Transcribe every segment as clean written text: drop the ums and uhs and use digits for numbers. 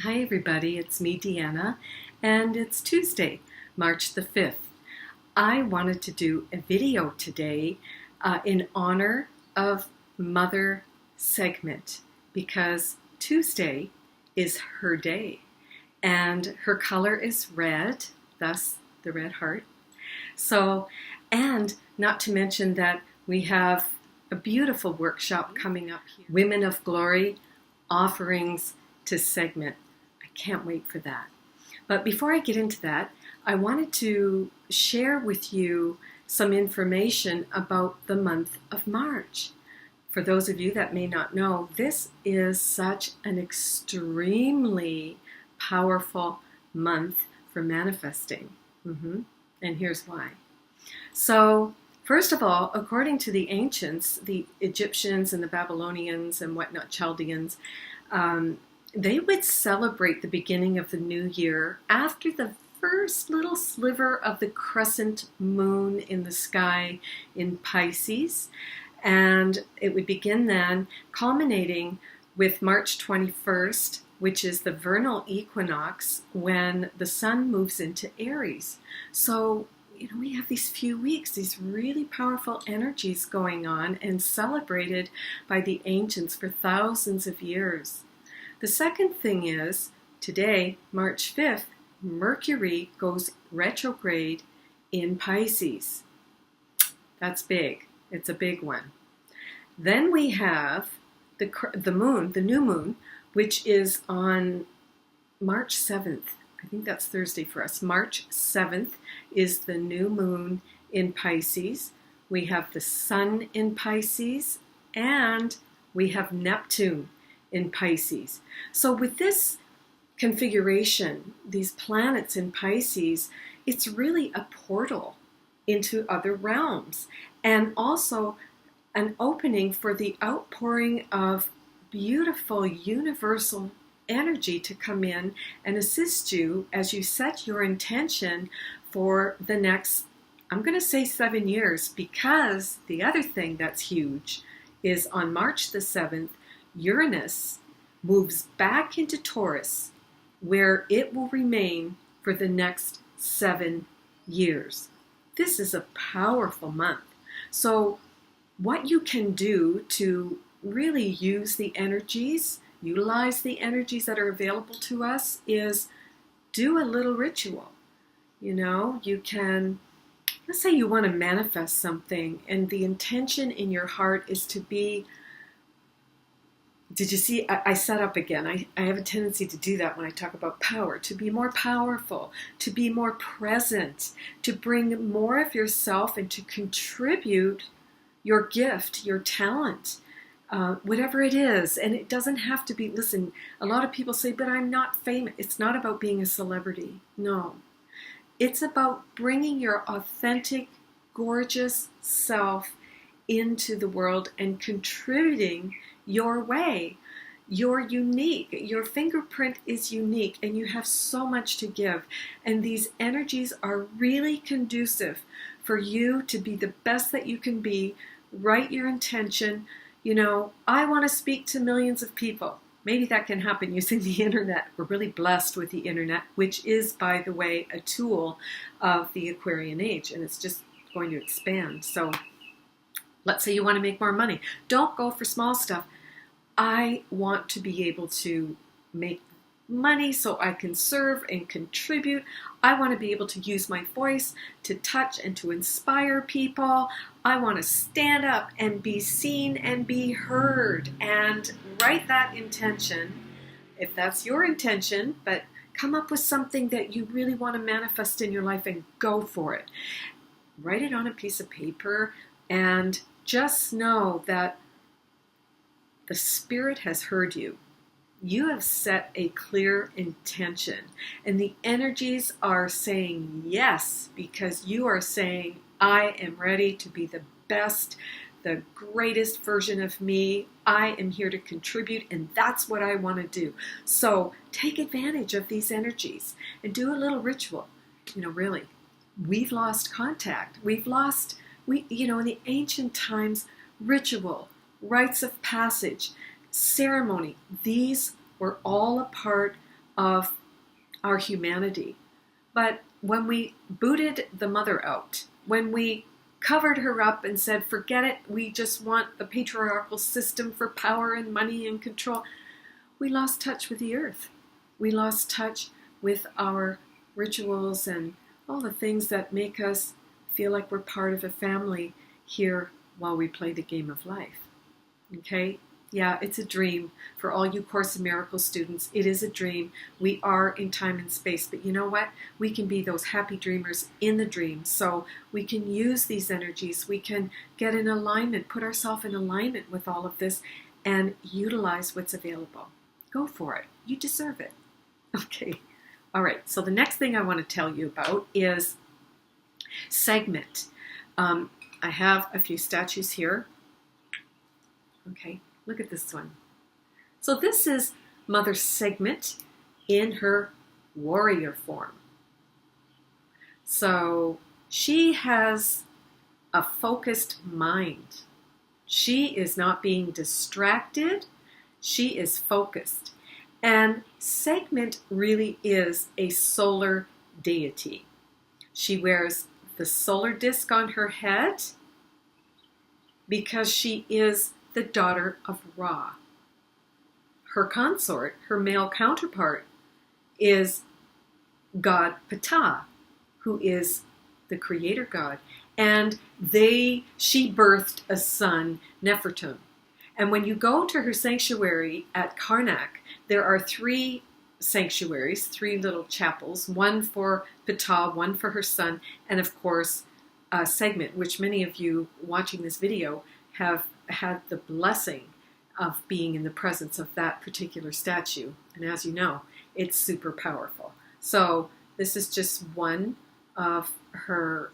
Hi everybody, it's me Deanna, and it's Tuesday, March the 5th. I wanted to do a video today in honor of Mother Sekhmet because Tuesday is her day and her color is red, thus the red heart. So, and not to mention that we have a beautiful workshop coming up here, Women of Glory, Offerings to Sekhmet. Can't wait for that. But before I get into that, I wanted to share with you some information about the month of March. For those of you that may not know, this is such an extremely powerful month for manifesting. And here's why. So, first of all, according to the ancients, the Egyptians and the Babylonians and whatnot, Chaldeans, they would celebrate the beginning of the new year after the first little sliver of the crescent moon in the sky in Pisces. And it would begin then, culminating with March 21st, which is the vernal equinox, when the sun moves into Aries. So, we have these few weeks, these really powerful energies going on and celebrated by the ancients for thousands of years. The second thing is, today, March 5th, Mercury goes retrograde in Pisces. That's big. It's a big one. Then we have the moon, the new moon, which is on March 7th. I think that's Thursday for us. March 7th is the new moon in Pisces. We have the sun in Pisces, and we have Neptune in Pisces. So with this configuration, these planets in Pisces, it's really a portal into other realms and also an opening for the outpouring of beautiful universal energy to come in and assist you as you set your intention for the next, I'm going to say 7 years, because the other thing that's huge is on March the 7th, Uranus moves back into Taurus, where it will remain for the next 7 years. This is a powerful month. So what you can do to really use the energies, utilize the energies that are available to us, is do a little ritual. You can, let's say you want to manifest something, and the intention in your heart is to be, did you see, I set up again. I have a tendency to do that when I talk about power, to be more powerful, to be more present, to bring more of yourself and to contribute your gift, your talent, whatever it is. And it doesn't have to be, listen, a lot of people say, but I'm not famous. It's not about being a celebrity. No. It's about bringing your authentic, gorgeous self into the world and contributing your way. You're unique. Your fingerprint is unique, and you have so much to give. And these energies are really conducive for you to be the best that you can be. Write your intention. I want to speak to millions of people. Maybe that can happen using the internet. We're really blessed with the internet, which is, by the way, a tool of the Aquarian age, and it's just going to expand. So let's say you want to make more money. Don't go for small stuff. I want to be able to make money so I can serve and contribute. I want to be able to use my voice to touch and to inspire people. I want to stand up and be seen and be heard, and write that intention, if that's your intention, but come up with something that you really want to manifest in your life and go for it. Write it on a piece of paper and just know that the Spirit has heard you. You have set a clear intention, and the energies are saying yes, because you are saying, I am ready to be the best, the greatest version of me. I am here to contribute, and that's what I want to do. So take advantage of these energies and do a little ritual. Really, we've lost contact. In the ancient times, ritual, rites of passage, ceremony, these were all a part of our humanity. But when we booted the mother out, when we covered her up and said, forget it, we just want the patriarchal system for power and money and control, we lost touch with the earth. We lost touch with our rituals and all the things that make us feel like we're part of a family here while we play the game of life. Okay? Yeah, it's a dream for all you Course in Miracles students. It is a dream. We are in time and space. But you know what? We can be those happy dreamers in the dream. So we can use these energies. We can get in alignment, put ourselves in alignment with all of this and utilize what's available. Go for it. You deserve it. Okay. All right. So the next thing I want to tell you about is Sekhmet. I have a few statues here. Okay. Look at this one. So this is Mother Sekhmet in her warrior form. So she has a focused mind. She is not being distracted. She is focused. And Sekhmet really is a solar deity. She wears the solar disk on her head because she is the daughter of Ra. Her consort, her male counterpart, is God Ptah, who is the creator god. And she birthed a son, Nefertum. And when you go to her sanctuary at Karnak, there are 3 sanctuaries, 3 little chapels, one for Ptah, one for her son, and of course, Sekhmet, which many of you watching this video have had the blessing of being in the presence of that particular statue. And as you know, it's super powerful. So this is just one of her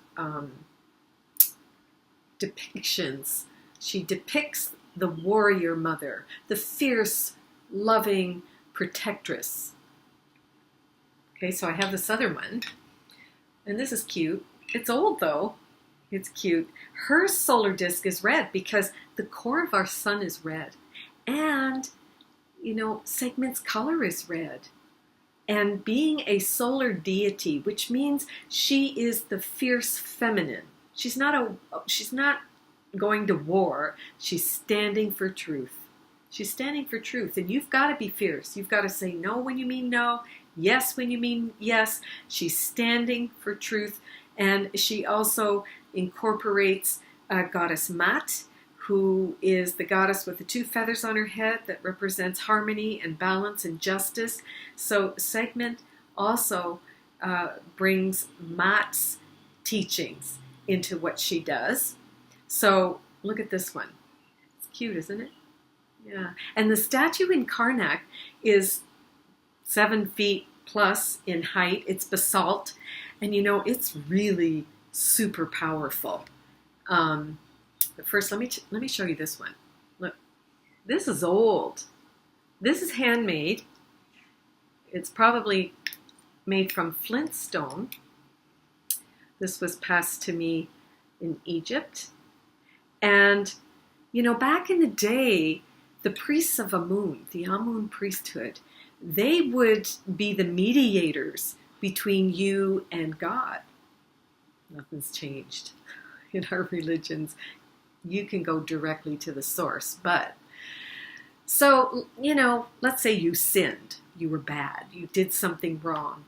depictions. She depicts the warrior mother, the fierce, loving protectress. Okay, so I have this other one. And this is cute. It's old though. It's cute. Her solar disk is red because the core of our sun is red. And, you know, Sekhmet's color is red. And being a solar deity, which means she is the fierce feminine. She's not going to war. She's standing for truth. She's standing for truth. And you've got to be fierce. You've got to say no when you mean no, yes when you mean yes. She's standing for truth. And she also incorporates goddess Mat, who is the goddess with the 2 feathers on her head that represents harmony and balance and justice. So Sekhmet also brings Mat's teachings into what she does. So look at this one. It's cute, isn't it? Yeah. And the statue in Karnak is 7 feet plus in height. It's basalt. And you know, it's really super powerful. But first, let me show you this one. Look, this is old. This is handmade. It's probably made from flint stone. This was passed to me in Egypt. And, you know, back in the day, the priests of Amun, the Amun priesthood, they would be the mediators between you and God. Nothing's changed in our religions. You can go directly to the source. But, so, you know, let's say you sinned. You were bad. You did something wrong.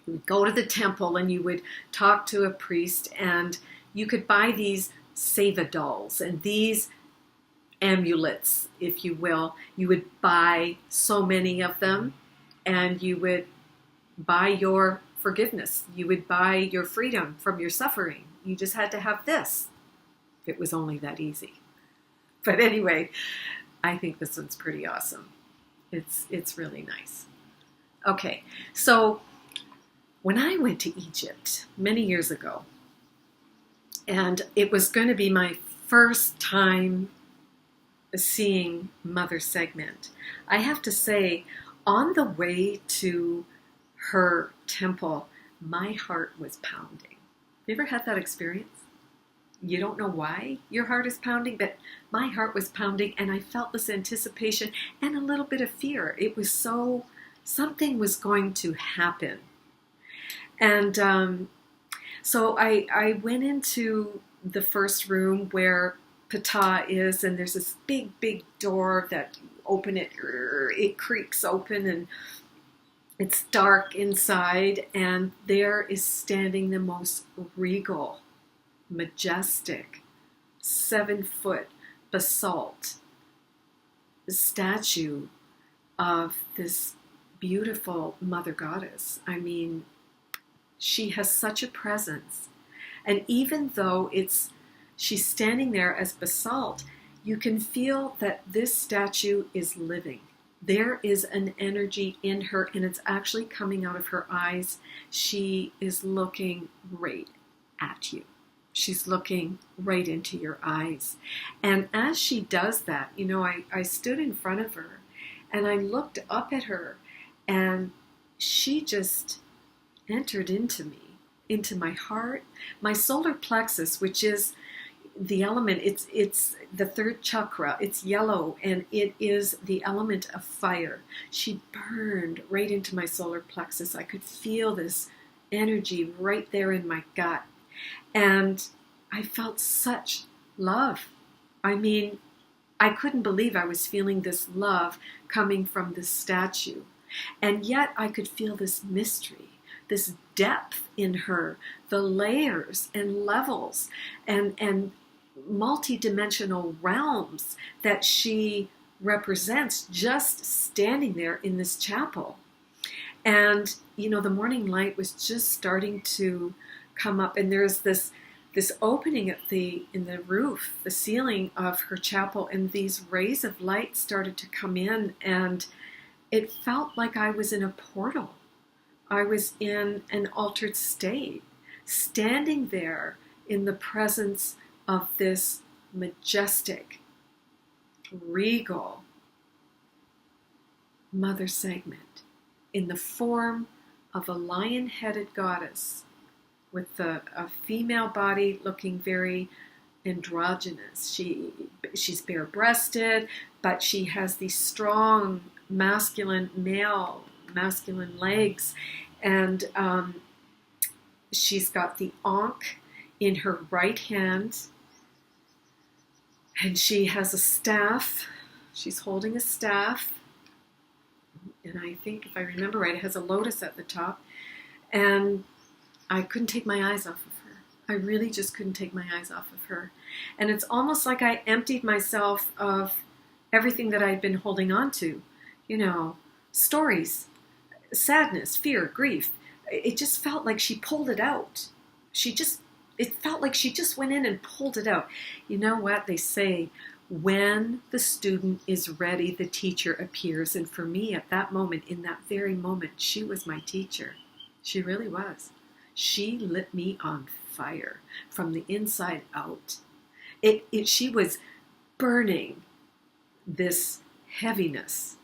You would go to the temple and you would talk to a priest, and you could buy these Seva dolls and these amulets, if you will. You would buy so many of them, and you would buy your forgiveness. You would buy your freedom from your suffering. You just had to have this. It was only that easy. But anyway, I think this one's pretty awesome. It's really nice. Okay, so when I went to Egypt many years ago, and it was going to be my first time seeing Mother Sekhmet, I have to say, on the way to her temple, my heart was pounding. Have you ever had that experience? You don't know why your heart is pounding, but my heart was pounding, and I felt this anticipation and a little bit of fear. It was so something was going to happen. And so I went into the first room where Ptah is, and there's this big door that open it creaks open, and it's dark inside, and there is standing the most regal, majestic, 7-foot basalt statue of this beautiful mother goddess. I mean, she has such a presence. And even though she's standing there as basalt, you can feel that this statue is living. There is an energy in her, and it's actually coming out of her eyes. She is looking right at you. She's looking right into your eyes. And as she does that, I stood in front of her and I looked up at her, and she just entered into me, into my heart. My solar plexus, which is the element, it's the third chakra, it's yellow, and it is the element of fire. She burned right into my solar plexus. I could feel this energy right there in my gut. And I felt such love. I mean, I couldn't believe I was feeling this love coming from this statue. And yet I could feel this mystery, this depth in her, the layers and levels and multi-dimensional realms that she represents just standing there in this chapel. And, the morning light was just starting to come up, and there's this opening in the roof, the ceiling of her chapel, and these rays of light started to come in, and it felt like I was in a portal. I was in an altered state, standing there in the presence of this majestic, regal Mother Sekhmet in the form of a lion-headed goddess with a female body looking very androgynous. She's bare-breasted, but she has these strong masculine legs, and she's got the ankh in her right hand, and she has a staff. She's holding a staff, and I think, if I remember right, it has a lotus at the top, and I couldn't take my eyes off of her. I really just couldn't take my eyes off of her. And it's almost like I emptied myself of everything that I'd been holding on to. Stories, sadness, fear, grief. It just felt like she pulled it out. It felt like she just went in and pulled it out. You know what they say? When the student is ready, the teacher appears. And for me, at that moment, in that very moment, she was my teacher. She really was. She lit me on fire from the inside out. She was burning this heaviness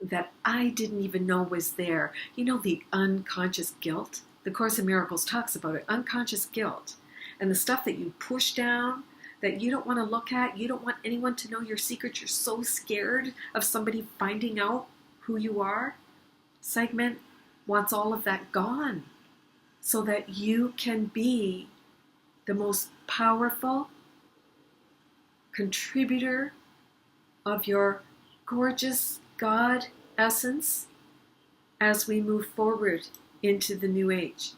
that I didn't even know was there. The unconscious guilt. The Course in Miracles talks about it. Unconscious guilt. And the stuff that you push down, that you don't want to look at. You don't want anyone to know your secrets. You're so scared of somebody finding out who you are. Sekhmet wants all of that gone so that you can be the most powerful contributor of your gorgeous God essence as we move forward into the new age.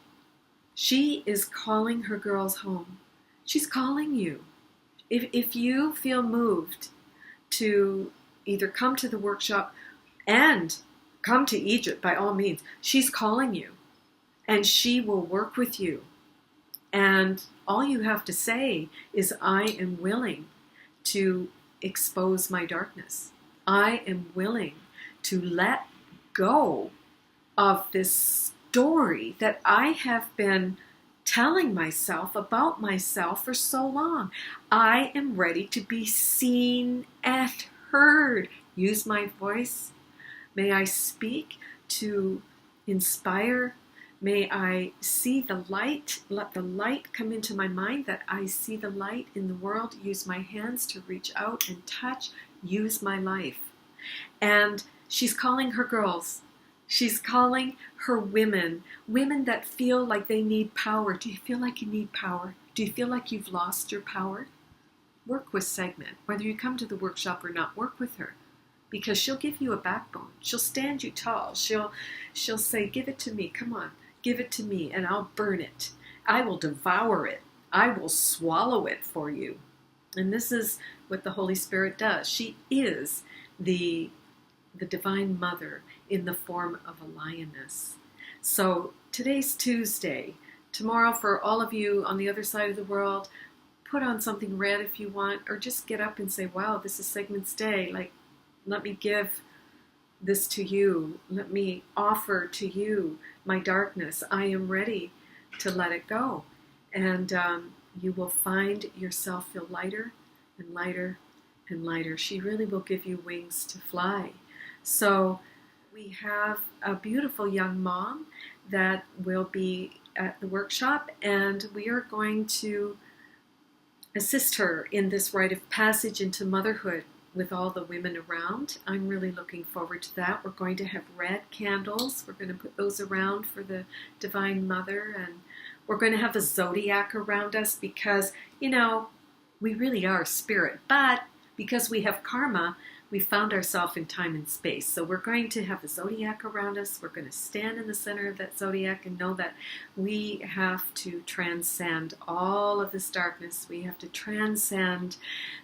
She is calling her girls home. She's calling you. If you feel moved to either come to the workshop and come to Egypt, by all means, she's calling you, and she will work with you. And all you have to say is, I am willing to expose my darkness. I am willing to let go of this story that I have been telling myself about myself for so long. I am ready to be seen and heard. Use my voice. May I speak to inspire. May I see the light. Let the light come into my mind, that I see the light in the world. Use my hands to reach out and touch. Use my life. And she's calling her girls. She's calling her women that feel like they need power. Do you feel like you need power? Do you feel like you've lost your power? Work with Sekhmet. Whether you come to the workshop or not, work with her. Because she'll give you a backbone. She'll stand you tall. She'll say, give it to me. Come on, give it to me, and I'll burn it. I will devour it. I will swallow it for you. And this is what the Holy Spirit does. She is the Divine Mother in the form of a lioness. So today's Tuesday. Tomorrow, for all of you on the other side of the world, put on something red if you want, or just get up and say, wow, this is Sekhmet's day. Like, let me give this to you. Let me offer to you my darkness. I am ready to let it go. And you will find yourself feel lighter and lighter and lighter. She really will give you wings to fly. So we have a beautiful young mom that will be at the workshop, and we are going to assist her in this rite of passage into motherhood with all the women around. I'm really looking forward to that. We're going to have red candles. We're going to put those around for the Divine Mother, and we're going to have a zodiac around us because, you know, we really are spirit. But because we have karma, we found ourselves in time and space. So we're going to have a zodiac around us. We're going to stand in the center of that zodiac and know that we have to transcend all of this darkness. We have to transcend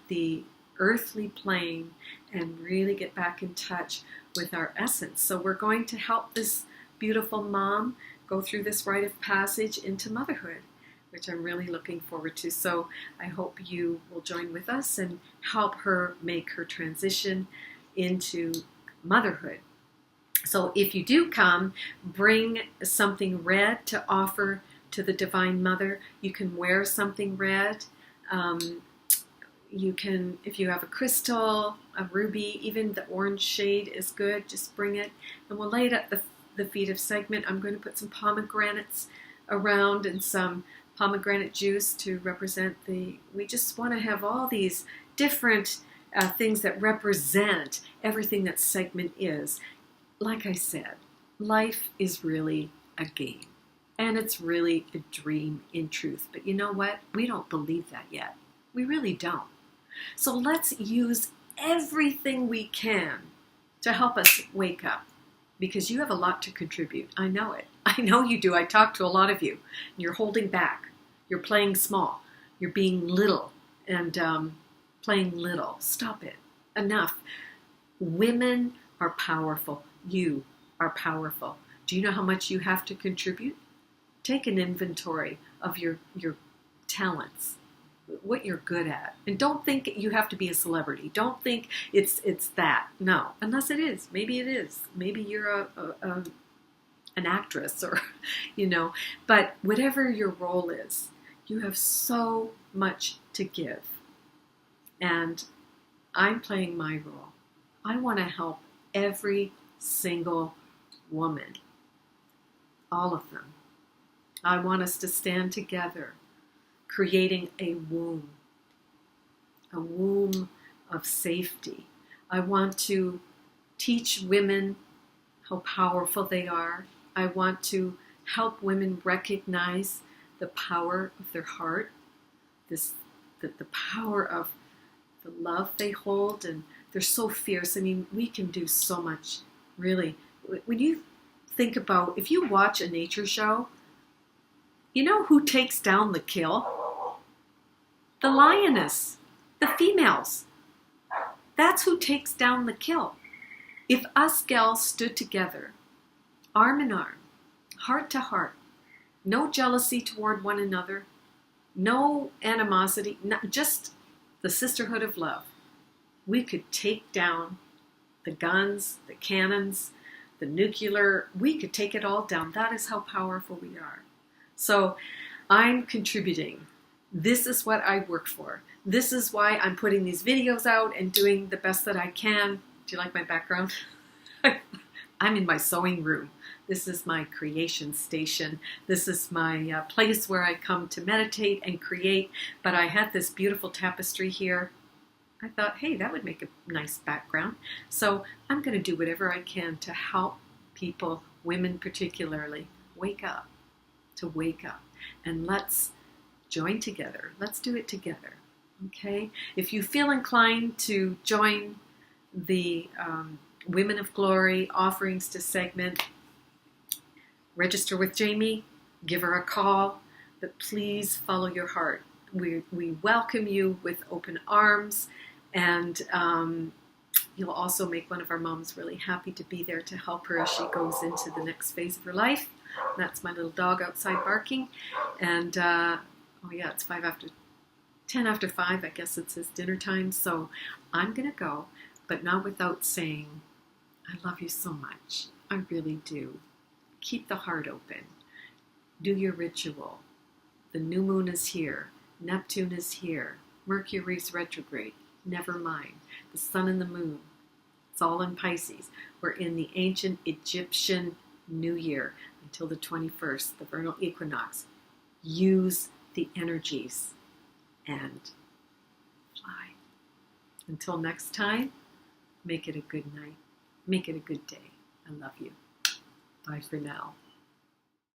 the earthly plane and really get back in touch with our essence. So we're going to help this beautiful mom go through this rite of passage into motherhood, which I'm really looking forward to. So I hope you will join with us and help her make her transition into motherhood. So if you do come, bring something red to offer to the Divine Mother. You can wear something red. You can, if you have a crystal, a ruby, even the orange shade is good, just bring it. And we'll lay it at the feet of Sekhmet. I'm going to put some pomegranates around and some pomegranate juice to represent we just want to have all these different things that represent everything that Sekhmet is. Like I said, life is really a game. And it's really a dream in truth. But you know what? We don't believe that yet. We really don't. So let's use everything we can to help us wake up. Because you have a lot to contribute. I know it. I know you do. I talk to a lot of you. You're holding back. You're playing small. You're being little and playing little. Stop it. Enough. Women are powerful. You are powerful. Do you know how much you have to contribute? Take an inventory of your talents, what you're good at. And don't think you have to be a celebrity. Don't think it's that. No, unless it is. Maybe it is. Maybe you're an actress or, you know. But whatever your role is, you have so much to give. And I'm playing my role. I want to help every single woman. All of them. I want us to stand together, creating a womb of safety. I want to teach women how powerful they are. I want to help women recognize the power of their heart, the power of the love they hold, and they're so fierce. I mean, we can do so much, really. When you think about, if you watch a nature show, you know who takes down the kill? The lioness, the females. That's who takes down the kill. If us gals stood together, arm in arm, heart to heart, no jealousy toward one another, no animosity, just the sisterhood of love, we could take down the guns, the cannons, the nuclear, we could take it all down. That is how powerful we are. So I'm contributing. This is what I work for. This is why I'm putting these videos out and doing the best that I can. Do you like my background? I'm in my sewing room. This is my creation station. This is my place where I come to meditate and create. But I had this beautiful tapestry here. I thought, hey, that would make a nice background. So I'm going to do whatever I can to help people, women particularly, wake up, to wake up. And let's join together. Let's do it together. Okay? If you feel inclined to join the Women of Glory offerings to Sekhmet, register with Jamie, give her a call, but please follow your heart. We welcome you with open arms, and you'll also make one of our moms really happy to be there to help her as she goes into the next phase of her life. That's my little dog outside barking. And, oh yeah, it's 10 after 5, I guess it's his dinner time. So I'm going to go, but not without saying, I love you so much. I really do. Keep the heart open. Do your ritual. The new moon is here. Neptune is here. Mercury's retrograde. Never mind. The sun and the moon. It's all in Pisces. We're in the ancient Egyptian New Year until the 21st, the vernal equinox. Use the energies and fly. Until next time, make it a good night. Make it a good day. I love you. Bye for now.